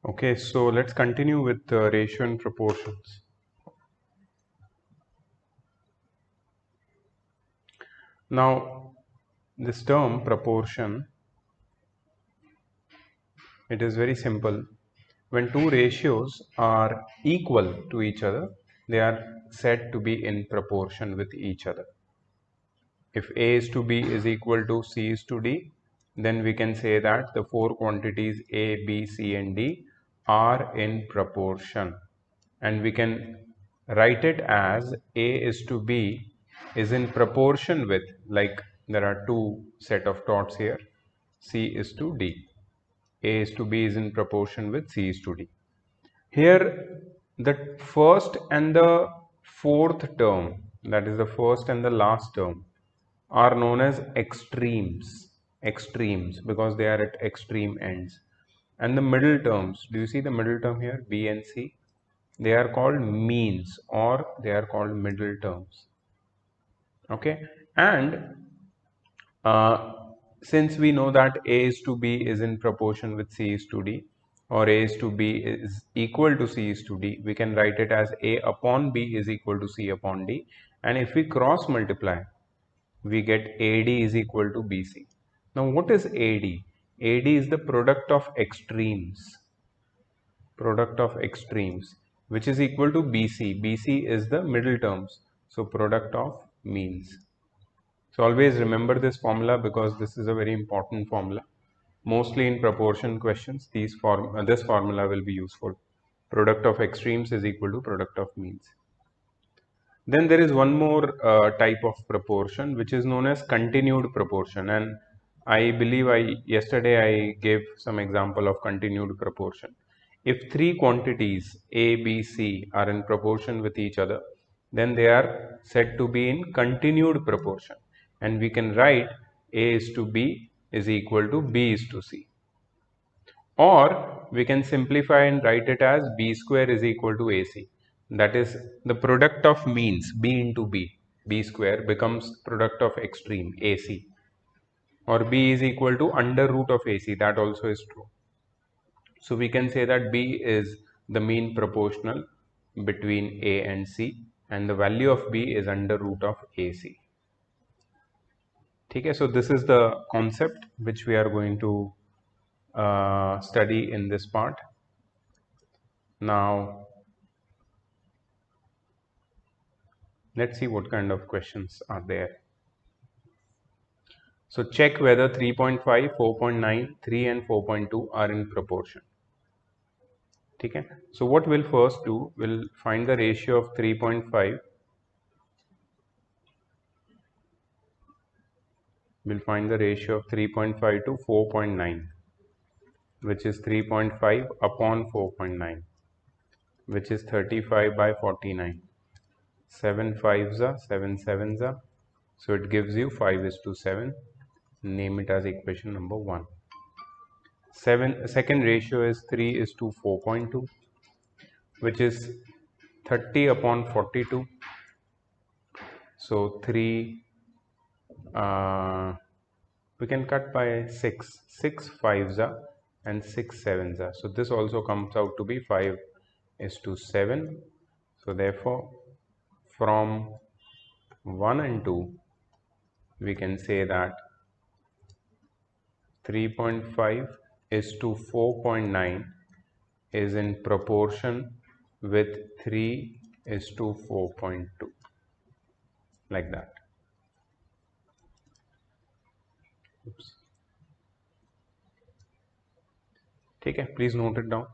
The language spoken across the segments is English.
Okay, so let's continue with ratio and proportions. Now, this term proportion, it is very simple. When two ratios are equal to each other, they are said to be in proportion with each other. If A is to B is equal to C is to D, then we can say that the four quantities A, B, C and D are in proportion. And we can write it as A is to B is in proportion with, like there are two set of dots here, C is to D. A is to B is in proportion with C is to D. Here the first and the fourth term, that is the first and the last term, are known as extremes because they are at extreme ends. And the middle terms, do you see the middle term here, B and C? They are called means or they are called middle terms. Okay, and uh, since we know that A is to B is in proportion with C is to D, or A is to B is equal to C is to D, we can write it as A upon B is equal to C upon D. And if we cross multiply, we get AD is equal to BC. Now what is AD? AD is the product of extremes, which is equal to BC. BC is the middle terms, so product of means. So always remember this formula because this is a very important formula. Mostly in proportion questions, this formula will be useful. Product of extremes is equal to product of means. Then there is one more type of proportion which is known as continued proportion, and I believe yesterday I gave some example of continued proportion. If three quantities A, B, C are in proportion with each other, then they are said to be in continued proportion, and we can write A is to B is equal to B is to C. Or we can simplify and write it as B square is equal to AC. That is the product of means B into B. B square becomes product of extreme AC. Or B is equal to under root of AC. That also is true. So we can say that B is the mean proportional between A and C, and the value of B is under root of AC. Okay, so this is the concept which we are going to study in this part. Now let's see what kind of questions are there. So check whether 3.5, 4.9, 3 and 4.2 are in proportion. Okay. So what we'll first do, we'll find the ratio of 3.5. We'll find the ratio of 3.5 to 4.9, which is 3.5 upon 4.9, which is 35 by 49. 7 5s are 7 7s are. So it gives you 5:7. Name it as equation number 1. Second ratio is 3:4.2, which is 30 upon 42. So 3, we can cut by 6. 6 5s are and 6 7s are. So this also comes out to be 5:7. So therefore, from 1 and 2, we can say that 3.5 is to 4.9 is in proportion with 3:4.2, like that. Oops. ठीक है, please note it down.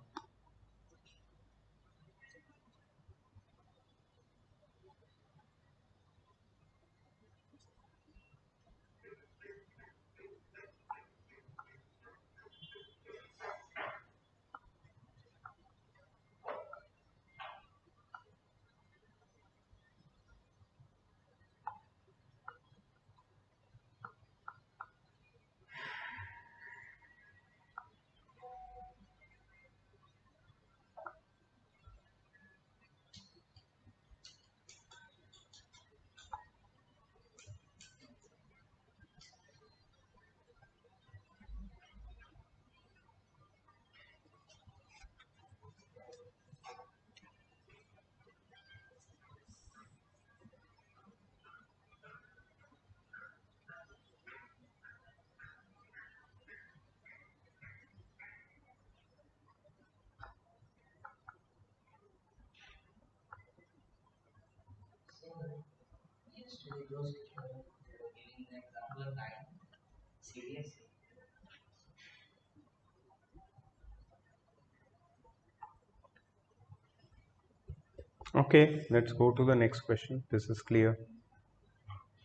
Okay, let's go to the next question. This is clear.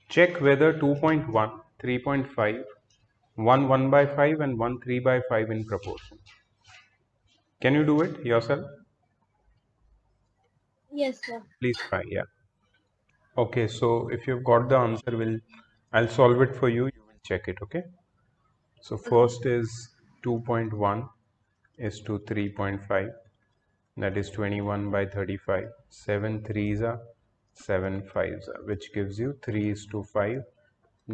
Check whether 2.1, 3.5, 1 by 5 and 1 3 by 5 in proportion. Can you do it yourself? Yes, sir. Please try, yeah. Okay, so if you've got the answer, I'll solve it for you. You will check it, okay? So first is 2.1 is to 3.5. That is 21 by 35. 7 threes are 7 fives are, which gives you 3 is to 5.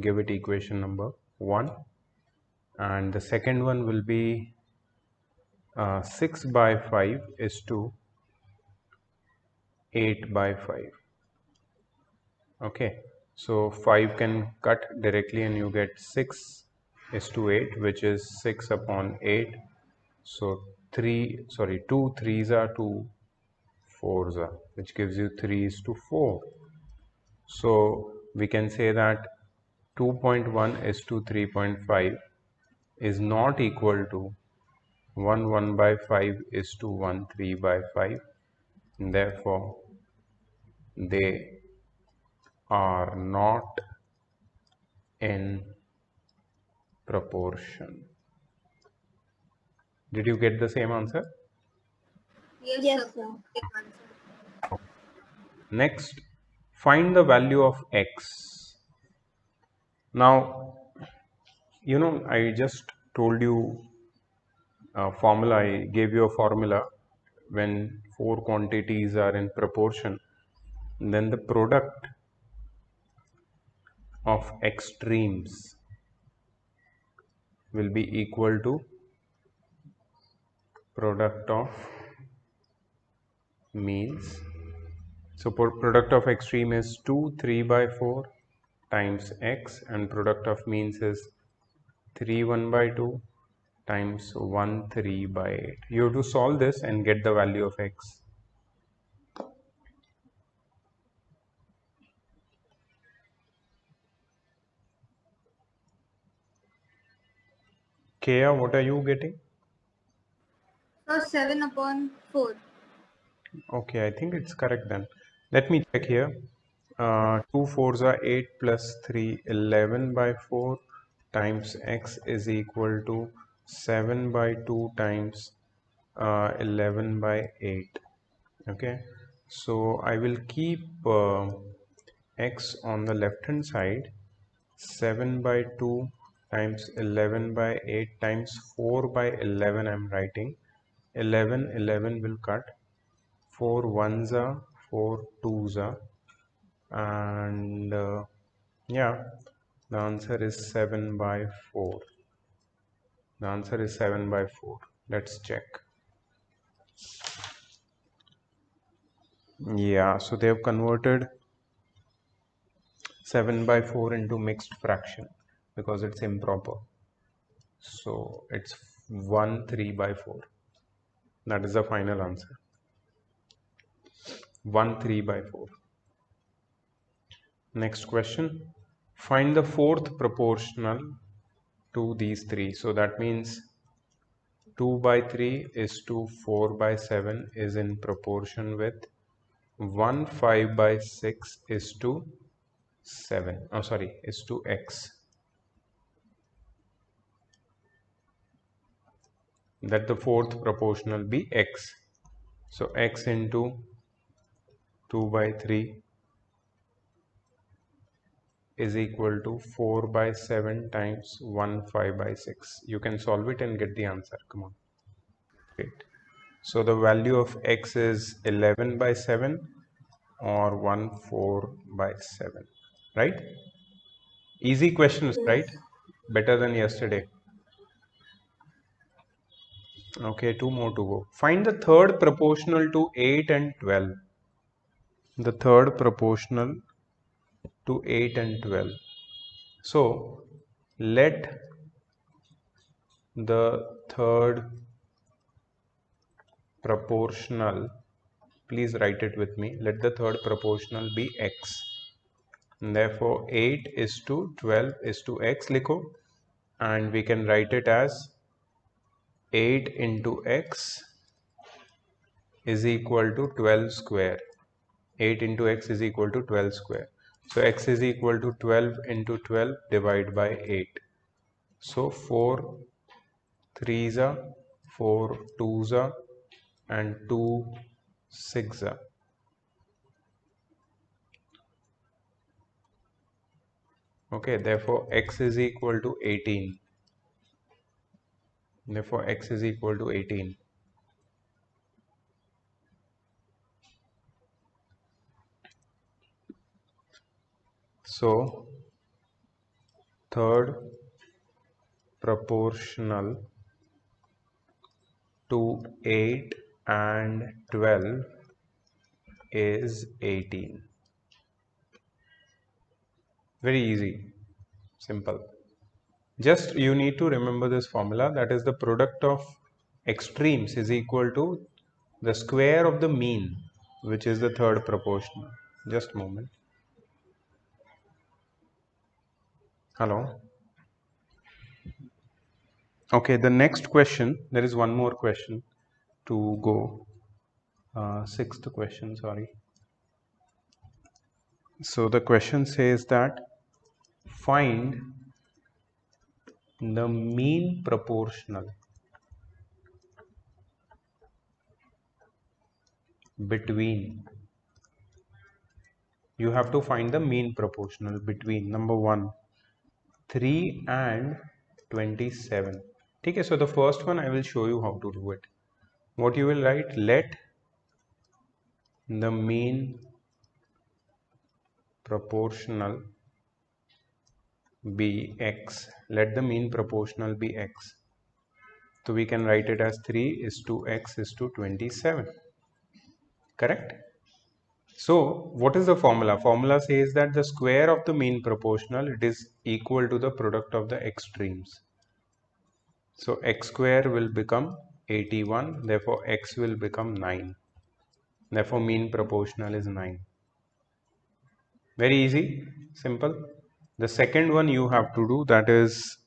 Give it equation number 1. And the second one will be 6 by 5 is to 8 by 5. Okay, so 5 can cut directly and you get 6 is to 8, which is 6 upon 8. So 2 threes are 2 fours are, which gives you 3 is to 4. So we can say that 2.1 is to 3.5 is not equal to 1 by 5 is to 1 3 by 5. Therefore, they are not in proportion. Did you get the same answer? Yes, sir. Next, find the value of x. Now, I just told you a formula, I gave you a formula when four quantities are in proportion, then the product of extremes will be equal to product of means. So product of extreme is 2 3 by 4 times x, and product of means is 3 1 by 2 times 1 3 by 8. You have to solve this and get the value of x. Kea, what are you getting? So 7 upon 4. Okay, I think it's correct then. Let me check here. 2 fours are 8 plus 3, 11 by 4 times x is equal to 7 by 2 times 11 by 8. Okay, so I will keep x on the left hand side. 7 by 2 times 11 by 8 times 4 by 11 I'm writing. 11 will cut. 4 ones are 4 twos are, and yeah, the answer is 7 by 4. The answer is 7 by 4. Let's check. Yeah, so they have converted 7 by 4 into mixed fraction because it's improper. So it's 1 3 by 4. That is the final answer. 1 3 by 4. Next question. Find the fourth proportional to these three. So that means 2 by 3 is to 4 by 7 is in proportion with 1 5 by 6 is to 7. Oh, sorry, is to x. That the fourth proportional be x. So x into 2 by 3 is equal to 4 by 7 times 1 5 by 6. You can solve it and get the answer. Come on. Great. So the value of x is 11 by 7 or 1 4 by 7. Right? Easy questions, right? Yes. Better than yesterday. Okay, two more to go. Find the third proportional to 8 and 12. The third proportional to 8 and 12. So, let the third proportional, please write it with me. Let the third proportional be x. Therefore 8 is to 12 is to x लिखो, and we can write it as 8 into x is equal to 12 square. 8 into x is equal to 12 square. So x is equal to 12 into 12 divided by 8. So 4 3s are 4 2s are and 2 6s are. Okay, therefore x is equal to 18. Therefore x is equal to 18. So third proportional to 8 and 12 is 18. Very easy, simple. Just you need to remember this formula, that is the product of extremes is equal to the square of the mean, which is the third proportional. Just a moment. Hello. Okay, the next question, there is one more question to go. Sixth question, sorry. So the question says that find the mean proportional between, you have to find the mean proportional between number 1 3 and 27. Okay, so the first one I will show you how to do it. What you will write, let the mean proportional be x. Let the mean proportional be x. So we can write it as 3 is to x is to 27. Correct? So what is the formula? Formula says that the square of the mean proportional, it is equal to the product of the extremes. So x square will become 81, therefore x will become 9. Therefore mean proportional is 9. Very easy, simple. The second one you have to do, that is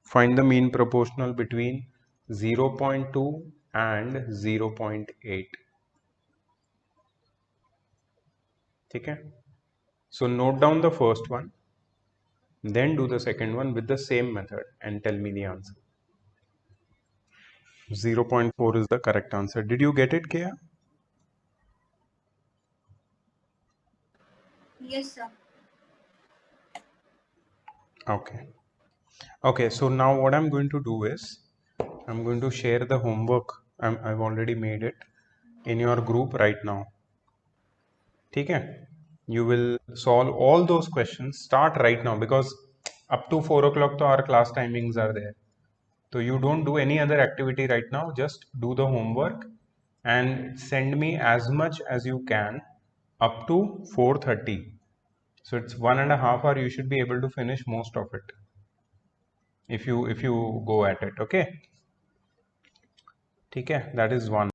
find the mean proportional between 0.2 and 0.8. Okay? So note down the first one, then do the second one with the same method and tell me the answer. 0.4 is the correct answer. Did you get it, Kaya? Yes, sir. Okay. Okay, so now what I'm going to do is, I'm going to share the homework. I've already made it in your group right now. Okay? You will solve all those questions. Start right now because up to 4 o'clock to our class timings are there. So you don't do any other activity right now. Just do the homework and send me as much as you can up to 4:30. So it's 1.5 hours. You should be able to finish most of it if you go at it. Okay? Okay, that is one.